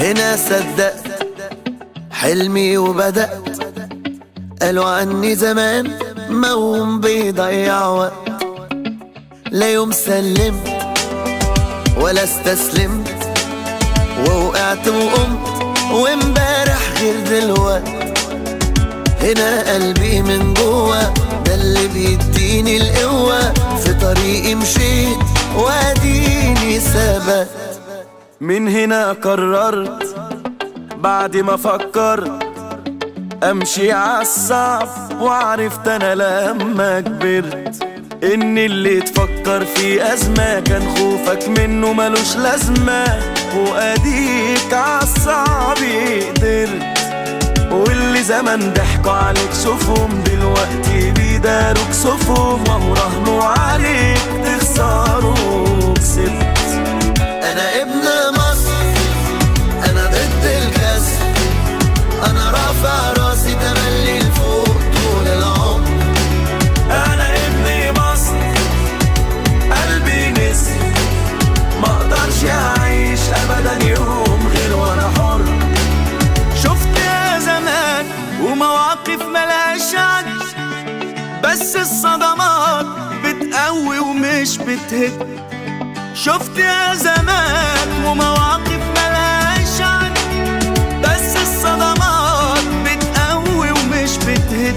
هنا صدقت حلمي وبدأت. قالوا عني زمان موهوم بيضيع وقت، لا يوم سلمت ولا استسلمت، ووقعت وقمت وامبارح غير دلوقت. هنا قلبي من جوا ده اللي بيديني القوة، في طريقي مشيت واديني ثبت. من هنا قررت بعد ما فكرت امشي عالصعب، وعرفت انا لما كبرت ان اللي تفكر في ازمة كان خوفك منه ملوش لازمة، واديك عالصعب قدرت. واللي زمان ضحكوا عليك شوفهم دلوقتي بيداروا كسوفهم، وهو راهنوا عليك تخسروا كسبت. انا ابن مصر، انا ضد الكسر، انا رافع راسي تملي لفوق طول العمر. انا ابن مصر قلبي نسي، ما اقدرش اعيش ابدا يوم غير وانا حر. شفت يا زمان ومواقف ملهاش عد، بس الصدمات بتقوي ومش بتهد. شفت يا زمان ومواقف ملهاش عد، بس الصدمات بتقوي ومش بتهد.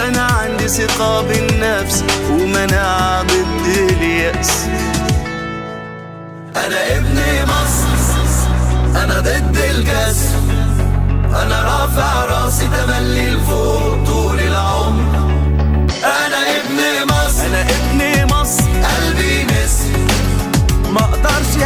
انا عندي ثقة بالنفس ومناعة ضد اليأس. انا ابن مصر، انا ضد الكسر، انا رافع راسي تملي لفوق طول العمر. انا ابن مصر، انا ابن مصر قلبي نسر، ما اقدرش